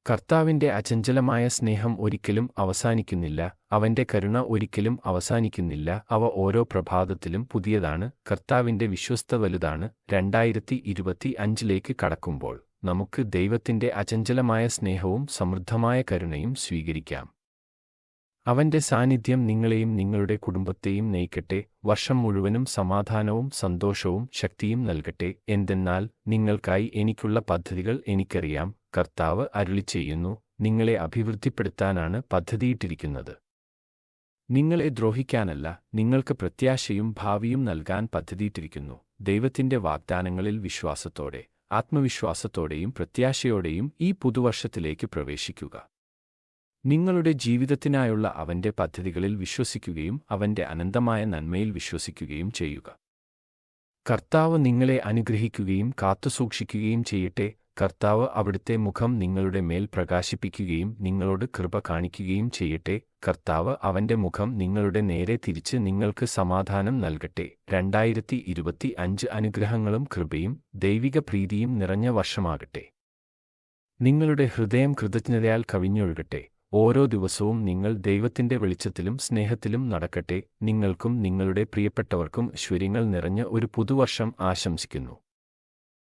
കർത്താവിന്റെ അചഞ്ചലമായ സ്നേഹം ഒരിക്കലും അവസാനിക്കുന്നില്ല, അവന്റെ കരുണ ഒരിക്കലും അവസാനിക്കുന്നില്ല, അവ ഓരോ പ്രഭാതത്തിലും പുതിയതാണ്. കർത്താവിന്റെ വിശ്വസ്തത വലുതാണ്. 2025 കടക്കുമ്പോൾ നമുക്ക് ദൈവത്തിന്റെ അചഞ്ചലമായ സ്നേഹവും സമൃദ്ധമായ കരുണയും സ്വീകരിക്കാം. അവന്റെ സാന്നിധ്യം നിങ്ങളെയും നിങ്ങളുടെ കുടുംബത്തെയും നയിക്കട്ടെ, വർഷം മുഴുവനും സമാധാനവും സന്തോഷവും ശക്തിയും നൽകട്ടെ. എന്തെന്നാൽ നിങ്ങൾക്കായി എനിക്കുള്ള പദ്ധതികൾ എനിക്കറിയാം, കർത്താവ് അരുളിച്ചെയ്യുന്നു, നിങ്ങളെ അഭിവൃദ്ധിപ്പെടുത്താനാണ് പദ്ധതിയിട്ടിരിക്കുന്നത്. നിങ്ങളെ ദ്രോഹിക്കാനല്ല, നിങ്ങൾക്ക് പ്രത്യാശയും ഭാവിയും നൽകാൻ പദ്ധതിയിട്ടിരിക്കുന്നു. ദൈവത്തിന്റെ വാഗ്ദാനങ്ങളിൽ വിശ്വാസത്തോടെ, ആത്മവിശ്വാസത്തോടെയും പ്രത്യാശയോടെയും ഈ പുതുവർഷത്തിലേക്ക് പ്രവേശിക്കുക. നിങ്ങളുടെ ജീവിതത്തിനായുള്ള അവന്റെ പദ്ധതികളിൽ വിശ്വസിക്കുകയും അവന്റെ അനന്തമായ നന്മയിൽ വിശ്വസിക്കുകയും ചെയ്യുക. കർത്താവ് നിങ്ങളെ അനുഗ്രഹിക്കുകയും കാത്തുസൂക്ഷിക്കുകയും ചെയ്യട്ടെ. കർത്താവ് അവിടുത്തെ മുഖം നിങ്ങളുടെ മേൽ പ്രകാശിപ്പിക്കുകയും നിങ്ങളോട് കൃപ കാണിക്കുകയും ചെയ്യട്ടെ. കർത്താവ് അവന്റെ മുഖം നിങ്ങളുടെ നേരെ തിരിച്ച് നിങ്ങൾക്ക് സമാധാനം നൽകട്ടെ. 2025 അനുഗ്രഹങ്ങളും കൃപയും ദൈവിക പ്രീതിയും നിറഞ്ഞ വർഷമാകട്ടെ. നിങ്ങളുടെ ഹൃദയം കൃതജ്ഞതയാൽ കവിഞ്ഞൊഴുകട്ടെ. ഓരോ ദിവസവും നിങ്ങൾ ദൈവത്തിന്റെ വെളിച്ചത്തിലും സ്നേഹത്തിലും നടക്കട്ടെ. നിങ്ങൾക്കും നിങ്ങളുടെ പ്രിയപ്പെട്ടവർക്കും ഐശ്വര്യങ്ങൾ നിറഞ്ഞ ഒരു പുതുവർഷം ആശംസിക്കുന്നു.